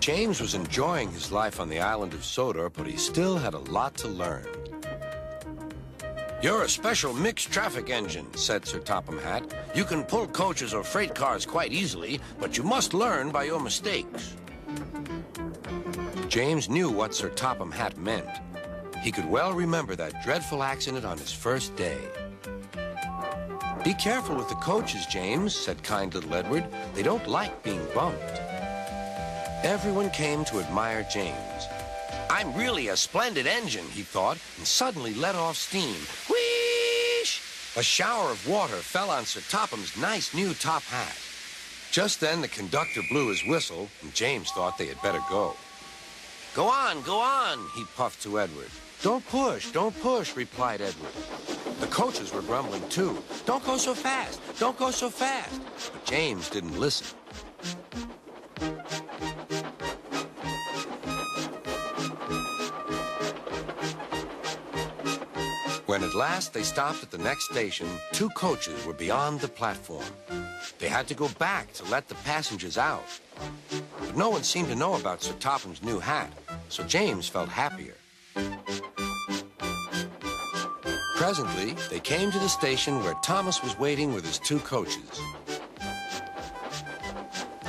James was enjoying his life on the island of Sodor, but he still had a lot to learn. "You're a special mixed traffic engine," said Sir Topham Hatt. "You can pull coaches or freight cars quite easily, but you must learn by your mistakes." James knew what Sir Topham Hatt meant. He could well remember that dreadful accident on his first day. "Be careful with the coaches, James," said kind little Edward. "They don't like being bumped." Everyone came to admire James. "I'm really a splendid engine," he thought, and suddenly let off steam. Whoosh! A shower of water fell on Sir Topham's nice new top hat. Just then the conductor blew his whistle, and James thought they had better go. Go on, he puffed to Edward. Don't push, replied Edward. The coaches were grumbling too. Don't go so fast, don't go so fast. But James didn't listen. When at last they stopped at the next station, 2 coaches were beyond the platform. They had to go back to let the passengers out. But no one seemed to know about Sir Topham's new hat, so James felt happier. Presently, they came to the station where Thomas was waiting with his 2 coaches.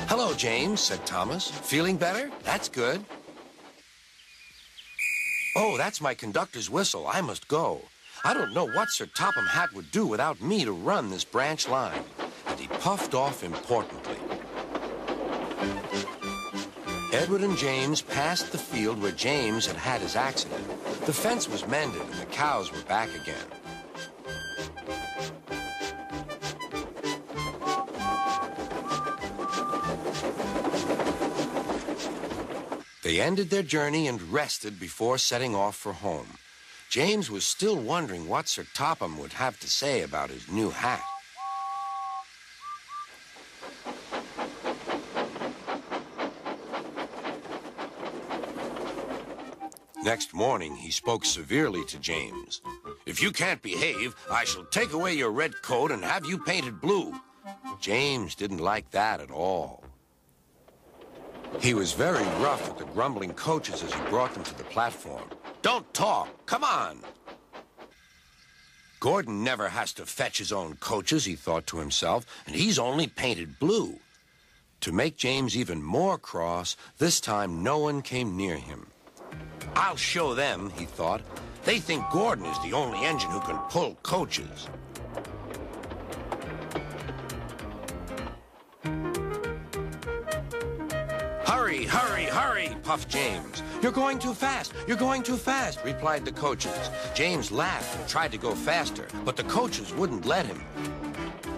Hello, James, said Thomas. Feeling better? That's good. Oh, that's my conductor's whistle. I must go. I don't know what Sir Topham Hatt would do without me to run this branch line. And he puffed off importantly. Edward and James passed the field where James had had his accident. The fence was mended and the cows were back again. They ended their journey and rested before setting off for home. James was still wondering what Sir Topham would have to say about his new hat. Next morning, he spoke severely to James. If you can't behave, I shall take away your red coat and have you painted blue. James didn't like that at all. He was very rough with the grumbling coaches as he brought them to the platform. Don't talk, come on. Gordon never has to fetch his own coaches, he thought to himself, and he's only painted blue. To make James even more cross, this time no one came near him. I'll show them, he thought. They think Gordon is the only engine who can pull coaches. Hurry, hurry, hurry, puffed James. You're going too fast, replied the coaches. James laughed and tried to go faster, but the coaches wouldn't let him.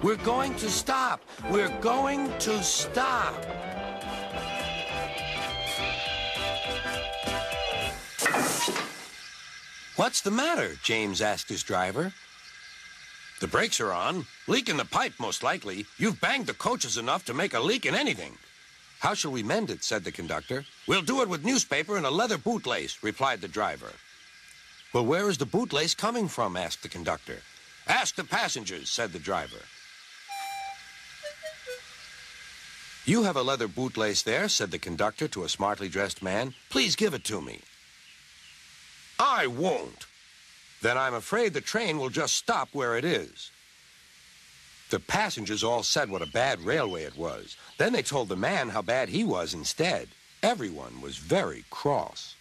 We're going to stop, we're going to stop. What's the matter? James asked his driver. The brakes are on. Leak in the pipe, most likely. You've banged the coaches enough to make a leak in anything. How shall we mend it? Said the conductor. We'll do it with newspaper and a leather bootlace, replied the driver. Well, where is the bootlace coming from? Asked the conductor. Ask the passengers, said the driver. You have a leather bootlace there, said the conductor to a smartly dressed man. Please give it to me. I won't. Then I'm afraid the train will just stop where it is. The passengers all said what a bad railway it was. Then they told the man how bad he was instead. Everyone was very cross.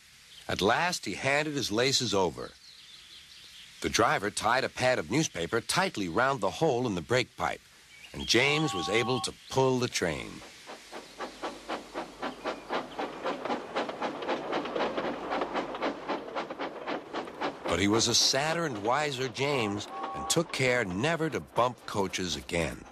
At last, he handed his laces over. The driver tied a pad of newspaper tightly round the hole in the brake pipe, and James was able to pull the train. But he was a sadder and wiser James and took care never to bump coaches again.